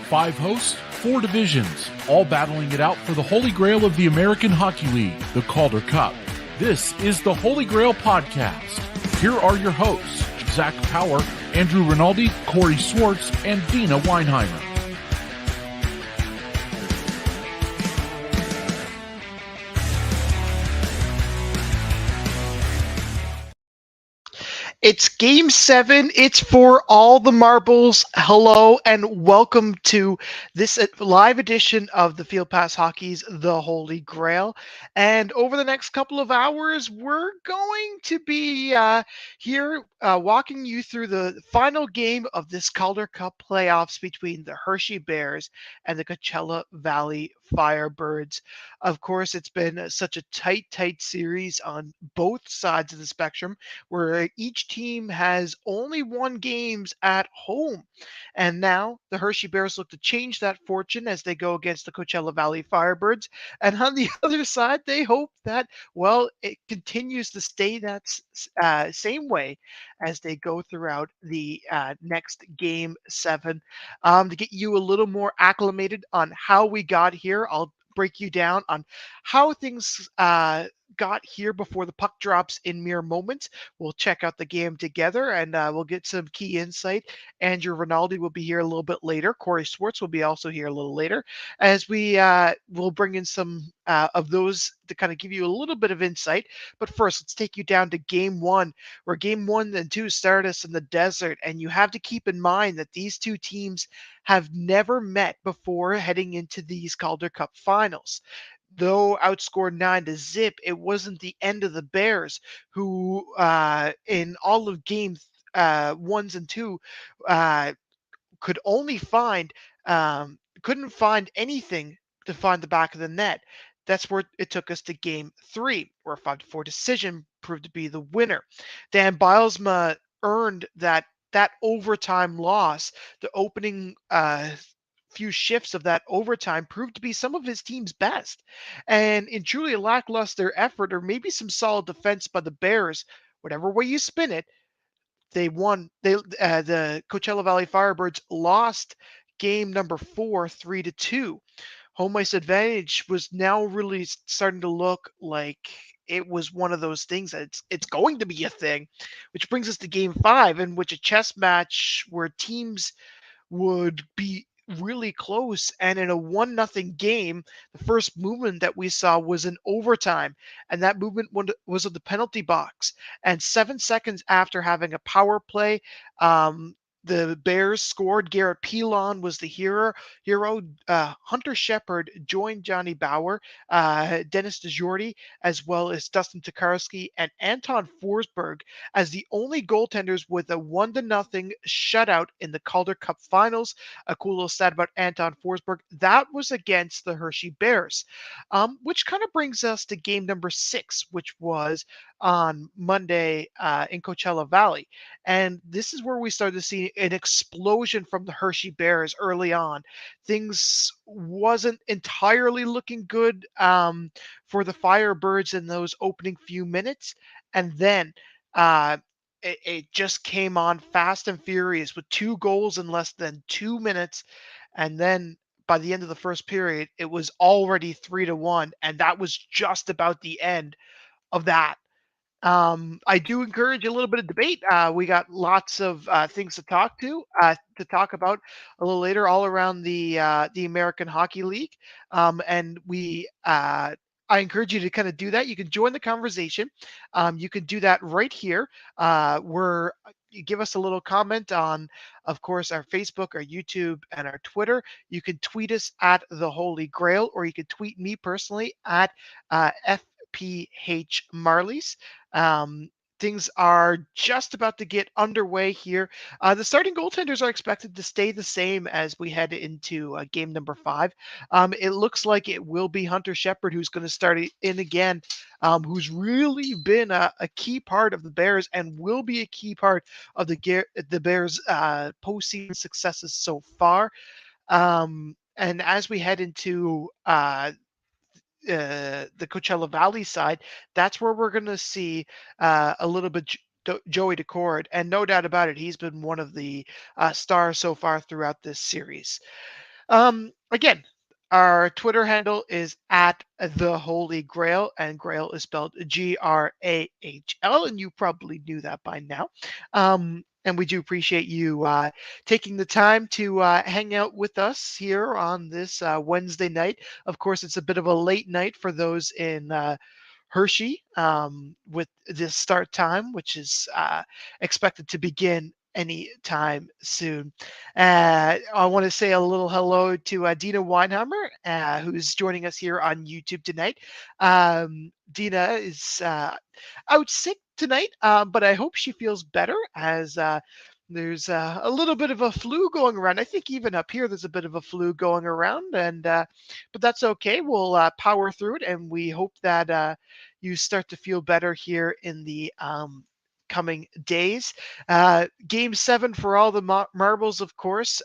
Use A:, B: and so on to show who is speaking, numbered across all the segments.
A: 5 hosts, 4 divisions, all battling it out for the Holy Grail of the American Hockey League, the Calder Cup. This is the Holy GrAHL podcast. Here are your hosts, Zach Power, Andrew Rinaldi, Corey Swartz, and Dina Weinheimer.
B: It's Game 7. It's for all the marbles. Hello and welcome to this live edition of the Field Pass Hockey's The Holy GrAHL. And over the next couple of hours, we're going to be here walking you through the final game of this Calder Cup playoffs between the Hershey Bears and the Coachella Valley Firebirds. Of course, it's been such a tight series on both sides of the spectrum, where each team has only won games at home. And now the Hershey Bears look to change that fortune as they go against the Coachella Valley Firebirds. And on the other side, they hope that, well, it continues to stay that same way as they go throughout the next Game 7. To get you a little more acclimated on how we got here, I'll break you down on how things got here before the puck drops in mere moments. We'll check out the game together and we'll get some key insight. Andrew Rinaldi will be here a little bit later. Corey Swartz will be also here a little later as we will bring in some of those to kind of give you a little bit of insight. But first, let's take you down to Game 1, where Game 1 and 2 start us in the desert. And you have to keep in mind that these two teams have never met before heading into these Calder Cup finals. Though outscored 9-0, it wasn't the end of the Bears, who in all of game 1s and 2 could only couldn't find anything to find the back of the net. That's where it took us to Game 3, where a 5-4 decision proved to be the winner. Dan Bylsma earned that overtime loss. The opening few shifts of that overtime proved to be some of his team's best. And in truly a lackluster effort, or maybe some solid defense by the Bears, whatever way you spin it, they won. The Coachella Valley Firebirds lost game number 4, 3-2. Home ice advantage was now really starting to look like it was one of those things that it's going to be a thing, which brings us to Game 5, in which a chess match where teams would be really close, and in a 1-0 game, the first movement that we saw was in overtime, and that movement was at the penalty box. And 7 seconds after having a power play, the Bears scored. Garrett Pilon was the hero. Hunter Shepard joined Johnny Bauer, Dennis DeJordy, as well as Dustin Tokarski and Anton Forsberg as the only goaltenders with a 1-0 shutout in the Calder Cup Finals. A cool little stat about Anton Forsberg, that was against the Hershey Bears, which kind of brings us to game number 6, which was on Monday in Coachella Valley. And this is where we started to see an explosion from the Hershey Bears early on. Things wasn't entirely looking good for the Firebirds in those opening few minutes. And then it just came on fast and furious with 2 goals in less than 2 minutes. And then by the end of the first period, it was already 3-1. And that was just about the end of that. I do encourage a little bit of debate. We got lots of things to talk about a little later, all around the American Hockey League, and I encourage you to kind of do that. You can join the conversation. You can do that right here. Where you give us a little comment on, of course, our Facebook, our YouTube, and our Twitter. You can tweet us at the Holy GrAHL, or you can tweet me personally at FPH Marlies. Things are just about to get underway here. The starting goaltenders are expected to stay the same as we head into game number 5. It looks like it will be Hunter Shepard who's going to start in again, who's really been a key part of the Bears and will be a key part of the Bears' postseason successes so far. And as we head into the Coachella Valley side, that's where we're going to see a little bit Joey Daccord, and no doubt about it, he's been one of the stars so far throughout this series. Again, our Twitter handle is at the Holy Grail, and Grail is spelled GRAHL, and you probably knew that by now. And we do appreciate you taking the time to hang out with us here on this Wednesday night. Of course, it's a bit of a late night for those in Hershey with this start time, which is expected to begin any time soon. I want to say a little hello to Dina Weinheimer, who's joining us here on YouTube tonight. Dina is out sick tonight, but I hope she feels better as there's a little bit of a flu going around. I think even up here there's a bit of a flu going around, and but that's okay. We'll power through it, and we hope that you start to feel better here in the coming days. Game 7 for all the marbles, of course,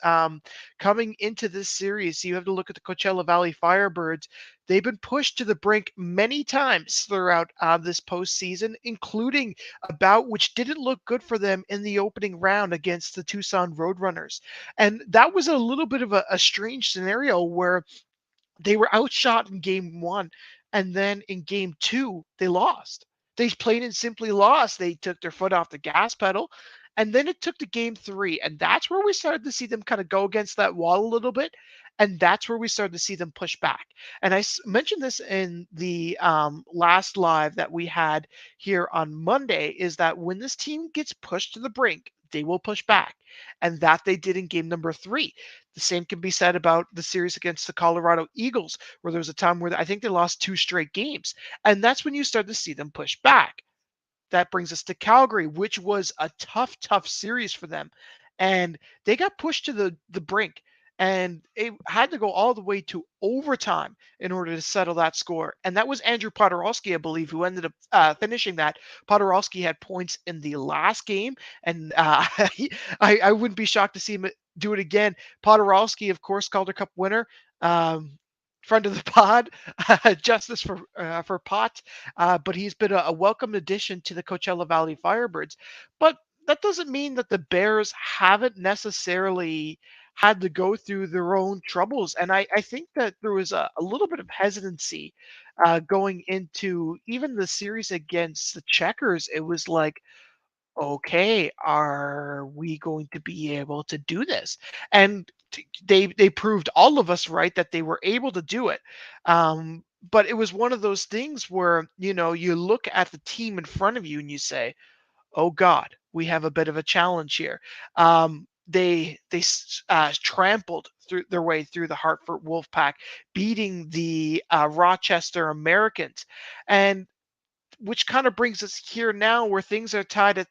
B: coming into this series. You have to look at the Coachella Valley Firebirds. They've been pushed to the brink many times throughout this postseason, including a bout which didn't look good for them in the opening round against the Tucson Roadrunners. And that was a little bit of a strange scenario where they were outshot in game 1, and then in game 2 they lost. They plain and simply lost. They took their foot off the gas pedal, and then it took to game 3, and that's where we started to see them kind of go against that wall a little bit, and that's where we started to see them push back. And I mentioned this in the last live that we had here on Monday, is that when this team gets pushed to the brink, they will push back, and that they did in game number 3. The same can be said about the series against the Colorado Eagles, where there was a time where I think they lost 2 straight games. And that's when you start to see them push back. That brings us to Calgary, which was a tough, tough series for them. And they got pushed to the brink, and it had to go all the way to overtime in order to settle that score. And that was Andrew Podorowski, I believe, who ended up finishing that. Podorowski had points in the last game, and I wouldn't be shocked to see him do it again. Podorowski, of course, Calder Cup winner. Friend of the pod, justice for Pot, but he's been a welcome addition to the Coachella Valley Firebirds. But that doesn't mean that the Bears haven't necessarily had to go through their own troubles. And I think that there was a little bit of hesitancy going into even the series against the Checkers. It was like, okay, are we going to be able to do this? And they proved all of us right that they were able to do it. But it was one of those things where, you look at the team in front of you and you say, oh God, we have a bit of a challenge here. They trampled through their way through the Hartford Wolfpack, beating the Rochester Americans, and which kind of brings us here now where things are tied at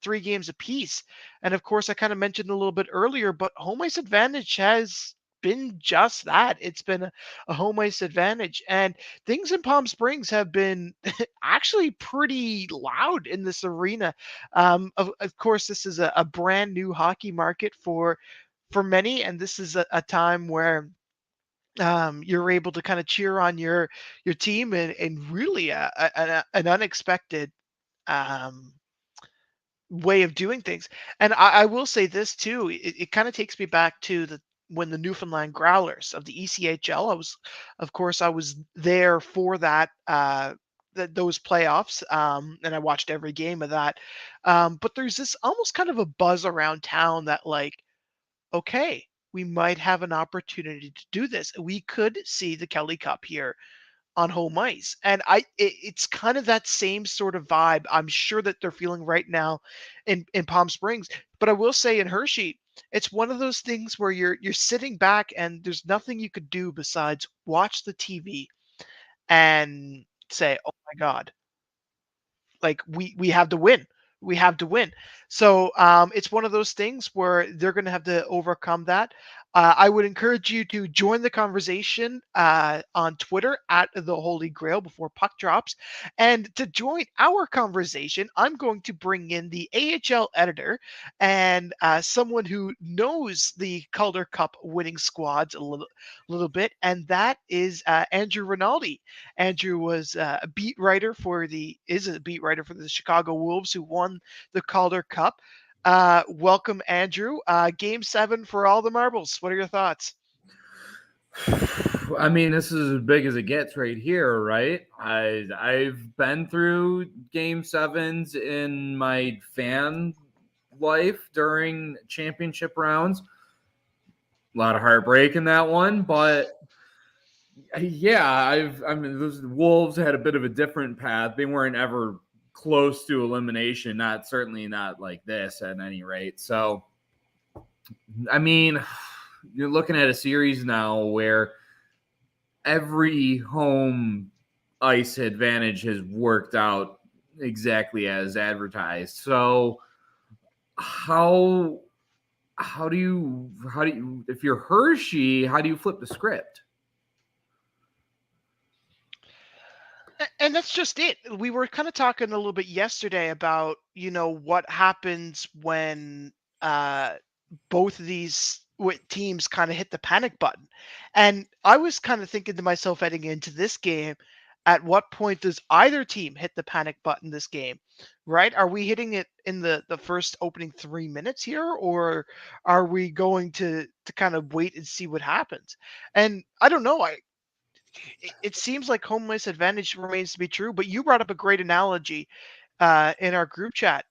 B: 3 games apiece. And of course, I kind of mentioned a little bit earlier, but home ice advantage has been just that. It's been a home ice advantage. And things in Palm Springs have been actually pretty loud in this arena. Of course, this is a brand new hockey market for many, and this is a time where you're able to kind of cheer on your team and really an unexpected um, way of doing things. And I will say this too. It kind of takes me back to the when the Newfoundland Growlers of the ECHL. Of course, I was there for that. Those playoffs, and I watched every game of that. But there's this almost kind of a buzz around town that, like, okay, we might have an opportunity to do this. We could see the Kelly Cup here on home ice. And it's kind of that same sort of vibe I'm sure that they're feeling right now in Palm Springs. But I will say in Hershey, it's one of those things where you're sitting back and there's nothing you could do besides watch the TV and say, "Oh my God, like we have to win. We have to win." So it's one of those things where they're going to have to overcome that. I would encourage you to join the conversation on Twitter at the Holy Grail before puck drops. And to join our conversation, I'm going to bring in the AHL editor and someone who knows the Calder Cup winning squads a little bit, and that is Andrew Rinaldi. Andrew was a beat writer is a beat writer for the Chicago Wolves, who won the Calder Cup. Welcome, Andrew. Game 7 for all the marbles. What are your thoughts?
C: I mean, this is as big as it gets right here, right? I've been through game sevens in my fan life during championship rounds. A lot of heartbreak in that one, but yeah, I mean, those Wolves had a bit of a different path. They weren't ever close to elimination, certainly not like this at any rate. So, I mean, you're looking at a series now where every home ice advantage has worked out exactly as advertised. So, how how do you if you're Hershey, how do you flip the script?
B: And that's just it. We were kind of talking a little bit yesterday about, what happens when uh, both of these teams kind of hit the panic button. And I was kind of thinking to myself heading into this game, at what point does either team hit the panic button this game? Right? Are we hitting it in the first opening 3 minutes here, or are we going to kind of wait and see what happens? And I don't know. It seems like home ice advantage remains to be true, but you brought up a great analogy in our group chat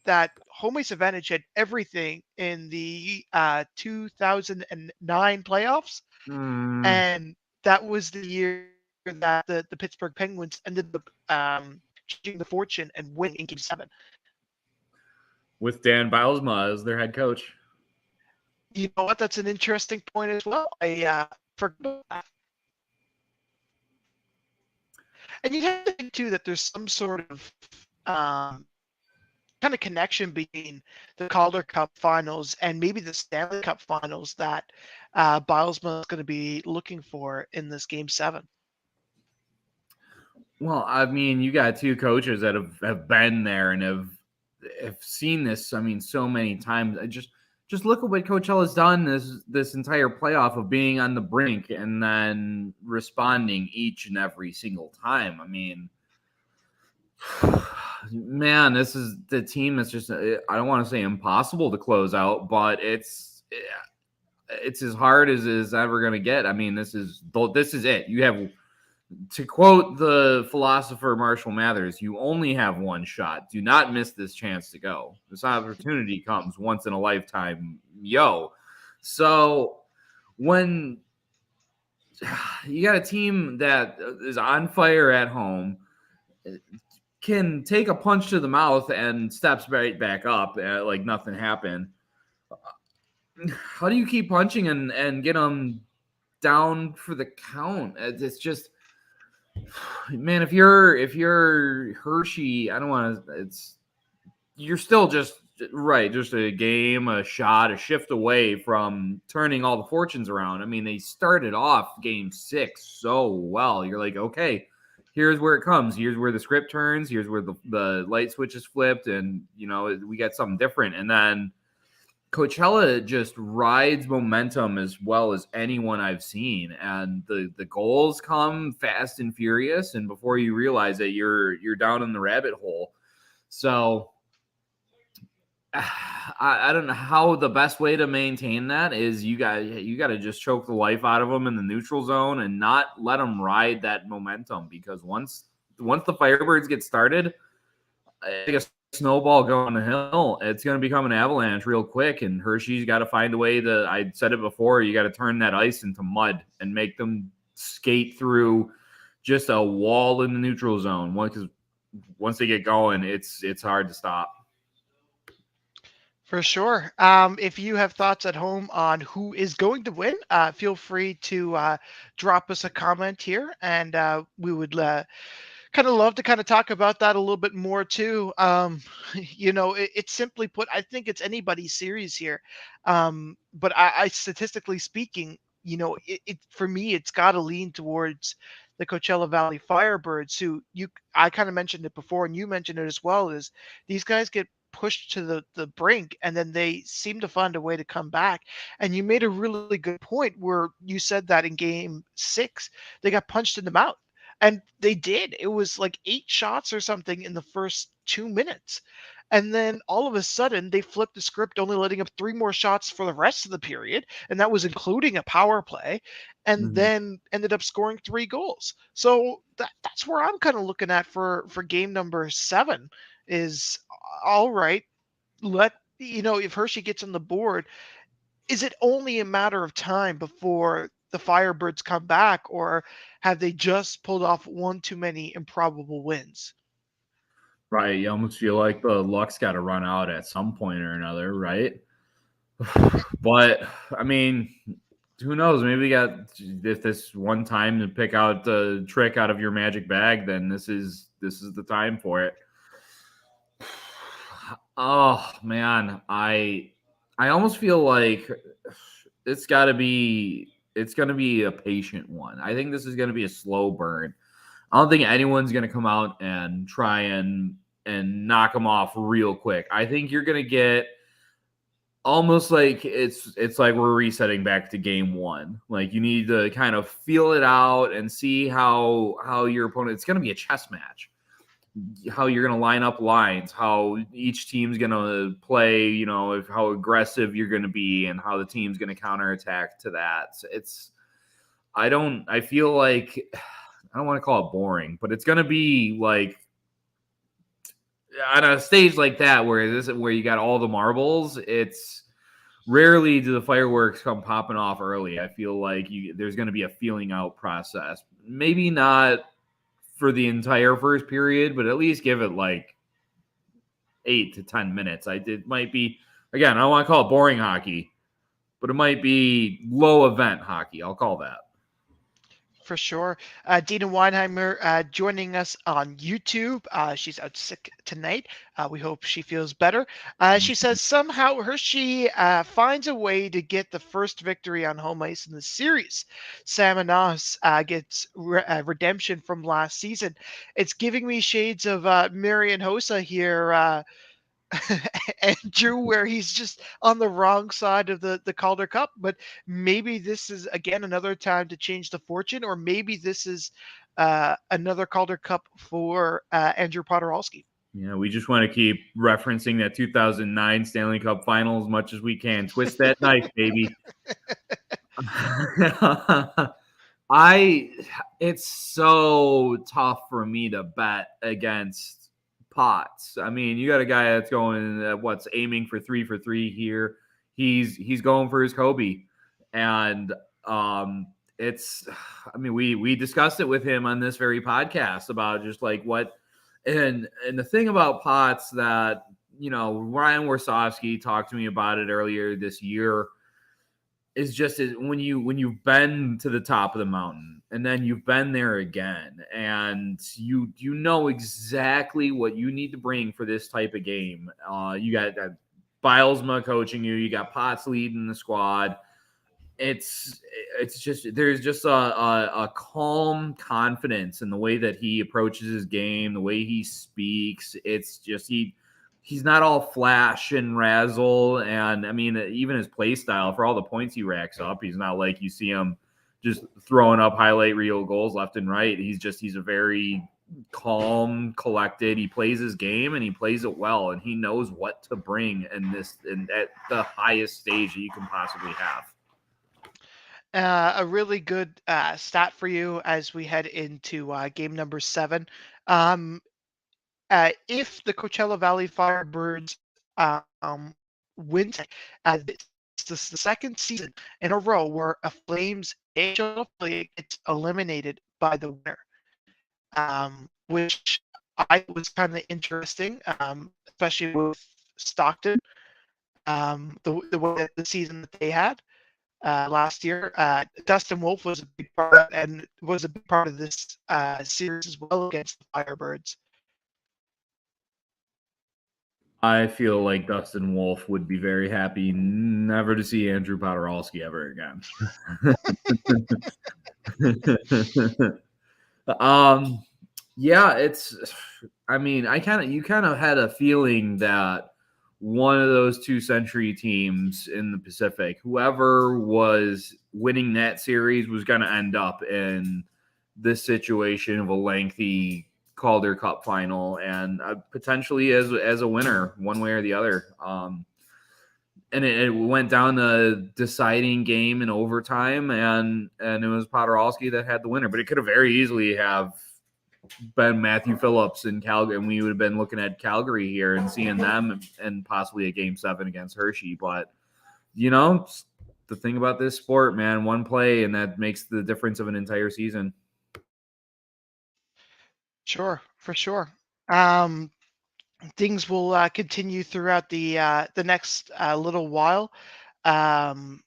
B: that home ice advantage had everything in the 2009 playoffs,
C: Mm,
B: and that was the year that the Pittsburgh Penguins ended up changing the fortune and winning in Game 7.
C: with Dan Bylsma as their head coach.
B: You know what? That's an interesting point as well. I forgot about that. And you have to think too that there's some sort of um, kind of connection between the Calder Cup Finals and maybe the Stanley Cup Finals that Bilesma is going to be looking for in this Game 7.
C: Well, I mean, you got two coaches that have been there and have seen this. I mean, so many times. Just look at what Coachella has done this entire playoff of being on the brink and then responding each and every single time. I mean, man, this is the team that's just I don't want to say impossible to close out, but it's as hard as it's ever going to get. I mean, this is it. You have, to quote the philosopher Marshall Mathers, you only have one shot. Do not miss this chance to go. This opportunity comes once in a lifetime, yo. So when you got a team that is on fire at home, can take a punch to the mouth and steps right back up like nothing happened. How do you keep punching and get them down for the count? It's just, man, if you're Hershey, I don't want to. You're still just right, just a game, a shot, a shift away from turning all the fortunes around. I mean, they started off game 6 so well. You're like, okay, here's where it comes. Here's where the script turns. Here's where the light switch is flipped, and we got something different. And then Coachella just rides momentum as well as anyone I've seen, and the goals come fast and furious, and before you realize it, you're down in the rabbit hole. So I don't know how the best way to maintain that is. You got to just choke the life out of them in the neutral zone and not let them ride that momentum, because once the Firebirds get started, like a snowball going the hill, it's going to become an avalanche real quick. And Hershey's got to find a way to, I said it before, you got to turn that ice into mud and make them skate through just a wall in the neutral zone. Because once they get going, it's hard to stop.
B: For sure. If you have thoughts at home on who is going to win, feel free to drop us a comment here, and we would kind of love to kind of talk about that a little bit more too. It's simply put, I think it's anybody's series here. But I statistically speaking, for me, it's got to lean towards the Coachella Valley Firebirds, who I kind of mentioned it before, and you mentioned it as well. Is these guys get pushed to the brink and then they seem to find a way to come back. And you made a really good point where you said that in game 6 they got punched in the mouth, and they did. It was like 8 shots or something in the first 2 minutes. And then all of a sudden, they flipped the script, only letting up 3 more shots for the rest of the period, and that was including a power play, and
C: Mhm.
B: then ended up scoring 3 goals. So that's where I'm kind of looking at for game number 7 is all right. If Hershey gets on the board, is it only a matter of time before the Firebirds come back, or have they just pulled off one too many improbable wins?
C: Right. You almost feel like the luck's got to run out at some point or another, right? But I mean, who knows? Maybe if this one time to pick out the trick out of your magic bag, then this is the time for it. Oh man, I almost feel like it's gonna be a patient one. I think this is gonna be a slow burn. I don't think anyone's gonna come out and try and knock them off real quick. I think you're gonna get almost like it's like we're resetting back to game one. Like you need to kind of feel it out and see how your opponent. It's gonna be a chess match. How you're going to line up lines, how each team's going to play, how aggressive you're going to be and how the team's going to counterattack to that. I feel like, I don't want to call it boring, but it's going to be like on a stage like that where you got all the marbles. It's rarely do the fireworks come popping off early. I feel like there's going to be a feeling out process. Maybe not for the entire first period, but at least give it like 8 to 10 minutes. It might be, again, I don't want to call it boring hockey, but it might be low event hockey. I'll call that.
B: For sure. Dina Weinheimer joining us on YouTube. She's out sick tonight. We hope she feels better. She says somehow Hershey finds a way to get the first victory on home ice in the series. Sam Anas gets redemption from last season. It's giving me shades of Marian Hossa here. Andrew, where he's just on the wrong side of the Calder Cup. But maybe this is, again, another time to change the fortune, or maybe this is another Calder Cup for Andrew Podorowski.
C: Yeah, we just want to keep referencing that 2009 Stanley Cup Final as much as we can. Twist that knife, baby. It's so tough for me to bet against Potts. I mean, you got a guy that's going aiming for 3 for 3 here. He's going for his Kobe, and we discussed it with him on this very podcast about just like what and the thing about Potts that Ryan Warsofsky talked to me about it earlier this year is just when you've been to the top of the mountain and then you've been there again and you know exactly what you need to bring for this type of game. You got Bilesma coaching you, you got Potts leading the squad. It's just there's just a calm confidence in the way that he approaches his game, the way he speaks. It's just he's not all flash and razzle. And I mean, even his play style, for all the points he racks up, he's not like you see him just throwing up highlight reel goals left and right. He's a very calm, collected. He plays his game and he plays it well, and he knows what to bring at the highest stage that you can possibly have.
B: A really good stat for you as we head into game number 7. If the Coachella Valley Firebirds win, this is the second season in a row where a Flames AHL affiliate gets eliminated by the winner, which I was kind of interesting, especially with Stockton, the way that the season that they had last year. Dustin Wolf was a big part of this series as well against the Firebirds.
C: I feel like Dustin Wolf would be very happy never to see Andrew Podorowski ever again. Yeah, you kind of had a feeling that one of those 2 century teams in the Pacific, whoever was winning that series was going to end up in this situation of a lengthy Calder Cup final, and potentially as a winner, one way or the other. And it went down the deciding game in overtime, and it was Podorowski that had the winner. But it could have very easily have been Matthew Phillips in Calgary, and we would have been looking at Calgary here and seeing them and possibly a Game 7 against Hershey. But, the thing about this sport, man, one play, and that makes the difference of an entire season.
B: Sure, for sure. Things will continue throughout the next little while. Um,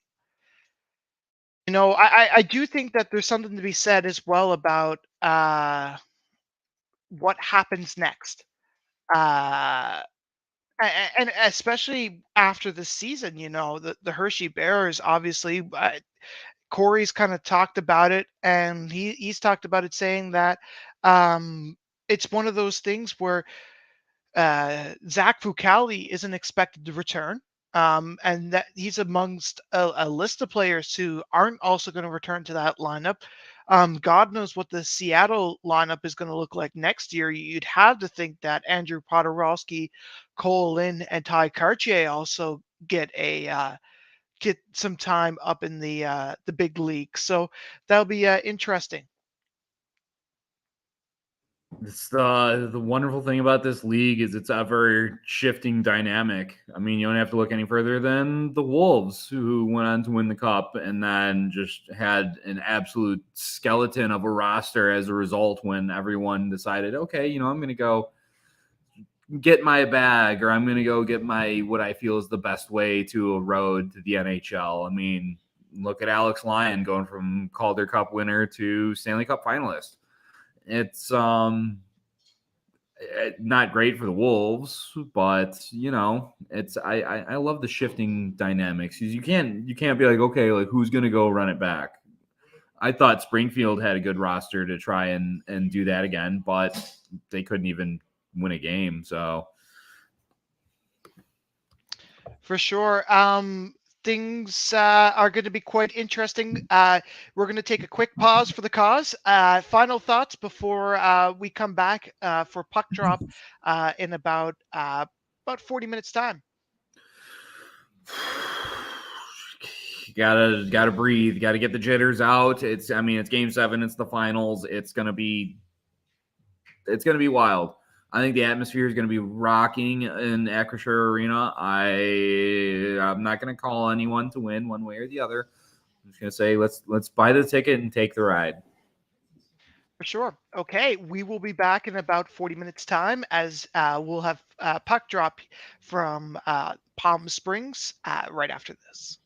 B: I do think that there's something to be said as well about what happens next. Uh, and especially after the season, the Hershey Bears, obviously, Corey's kind of talked about it, and he's talked about it, saying that it's one of those things where Zach Fucali isn't expected to return. And that he's amongst a list of players who aren't also going to return to that lineup. God knows what the Seattle lineup is going to look like next year. You'd have to think that Andrew Podorowski, Cole Lynn, and Ty Cartier also get some time up in the big league. So that'll be interesting.
C: It's the wonderful thing about this league is it's ever shifting dynamic. I mean, you don't have to look any further than the Wolves, who went on to win the cup and then just had an absolute skeleton of a roster as a result when everyone decided, okay, I'm going to go get my bag, or I'm going to go get what I feel is the best way to a road to the NHL. I mean, look at Alex Lyon going from Calder Cup winner to Stanley Cup finalist. It's not great for the Wolves, but it's I love the shifting dynamics. You can't be like, okay, like who's gonna go run it back? I thought Springfield had a good roster to try and do that again, but they couldn't even win a game. So
B: For sure. Things are going to be quite interesting. We're going to take a quick pause for the cause. Final thoughts before we come back for puck drop in about 40 minutes time.
C: You gotta breathe. Gotta get the jitters out. It's Game 7. It's the finals. It's gonna be wild. I think the atmosphere is going to be rocking in Acrisure Arena. I'm not going to call anyone to win one way or the other. I'm just going to say let's buy the ticket and take the ride.
B: For sure. Okay, we will be back in about 40 minutes time as we'll have puck drop from Palm Springs right after this.